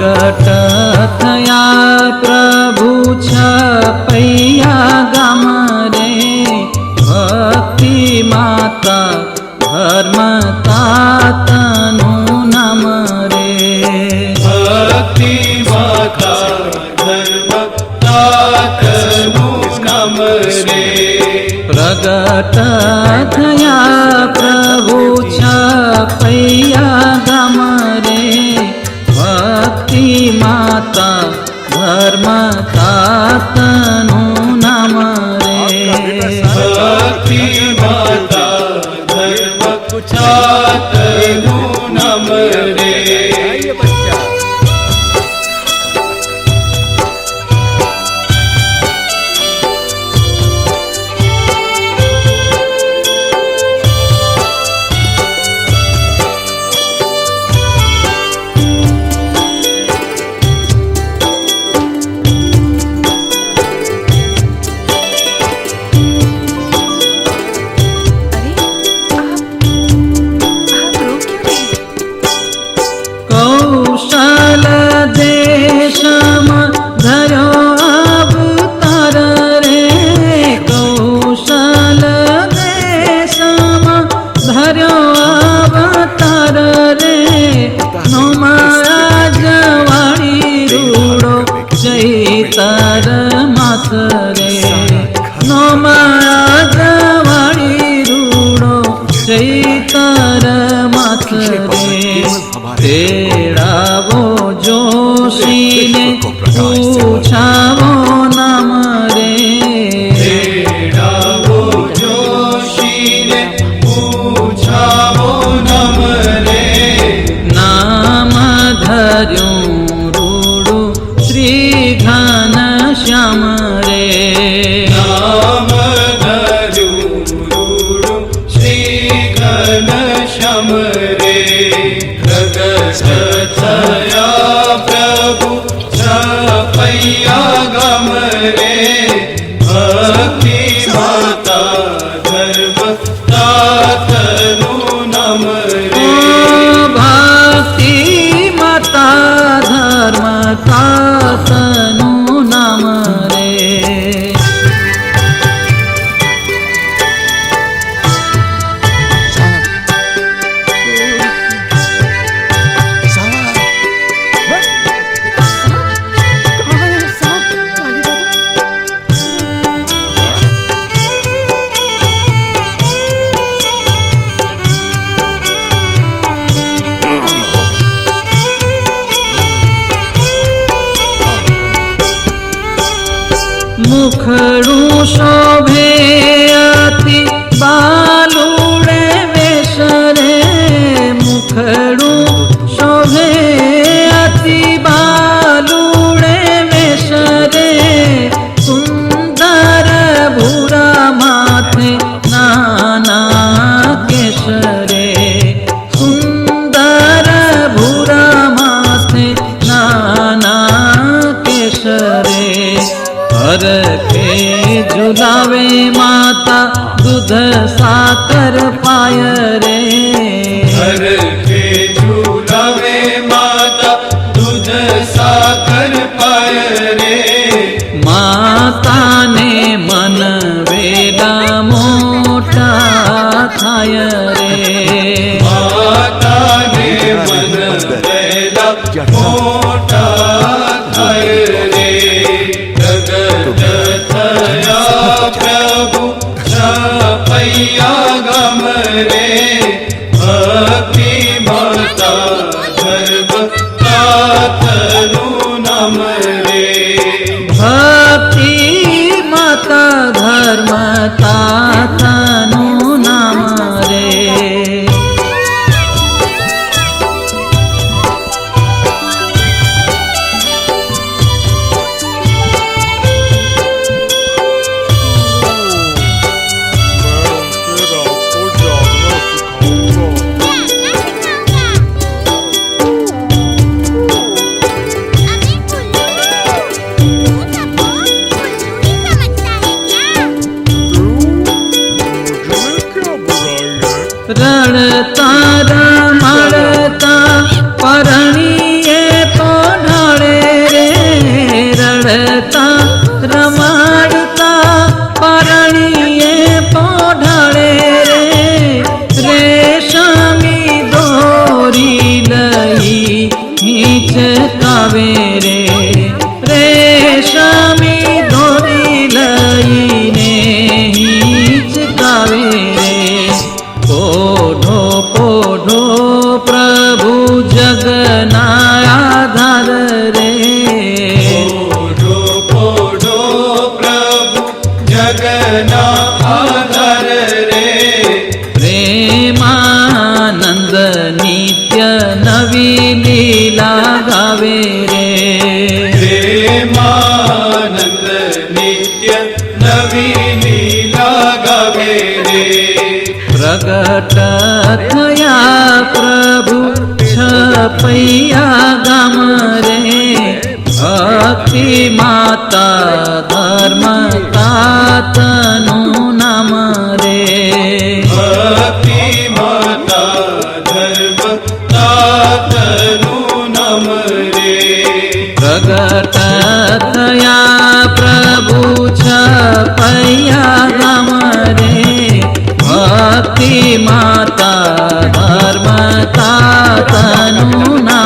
प्रगट थया प्रभु छपैया गाम रे, भक्ति माता धर्म तातनु नाम रे। भक्ति माता धर्म तातनु नाम रे। प्रगट थया प्रभु छपैया गाम रे, भक्ति माता धर्म तातनु नाम रे। भक्ति माता धर्म तातनु नाम रे। कौशल देशम धरो अवतार रे, कौशल देशम धरो अवतार रे, नोमाजवाड़ी रूड़ो चैतर मास रे, नोमाजवाड़ी रूड़ो चैतर मास रे। तेड़ावो जोशी ने पूछावो नाम रे, तेड़ावो जोशी ने पूछावो नाम रे। नाम धर्यो रूड़ू श्री घनश्याम रे, नाम धर्यो रूड़ू श्री घनश्याम रे। प्रगट थया प्रभु छपैया गाम रे, भक्ति माता धर्म तातनु नाम रे। भक्ति माता धर्म तातनु नाम रे। मुखड़ू शोभे अति बालूड़े वेश रे, मुखड़ू शोभे अति बालूड़े वेश रे, सुंदर भूरा माथे नाना केश रे, सुंदर भूरा माथे नाना केश रे। हर के झुलावे माता दूध साकर पाय रे, हर के झूलावे माता दूध साकर पाय रे। माता ने मन वेला मोटा थाय रे, माता ने मन वेला मोटा थाय रे। प्रगट थया प्रभु छपैया गाम रे, भक्ति माता धर्म तातनु नाम रे। भक्ति माता धर्म तातनु नाम रे। ગાવે રે રેશમી ધોતી લઈને હિંચકાવે રે પોઢો પોઢો પ્રભુ જગના આધાર રે પોઢો પોઢો પ્રભુ જગના આધાર રે પ્રેમાનંદ નિત્ય નવી લીલા ગાવે રે પ્રેમાનંદ નિત્ય નવી લીલા ગાવે રે પ્રગટ થયા પ્રભુ છપૈયા ગામ રે ભક્તિ માતા ધર્મ તાતનું નામ રે ભક્તિ માતા ધર્મ તાતનું નામ રે પ્રગટ થયા પ્રભુ છપૈયા ગામ રે ભક્તિ માતા ધર્મ તાતનું નામ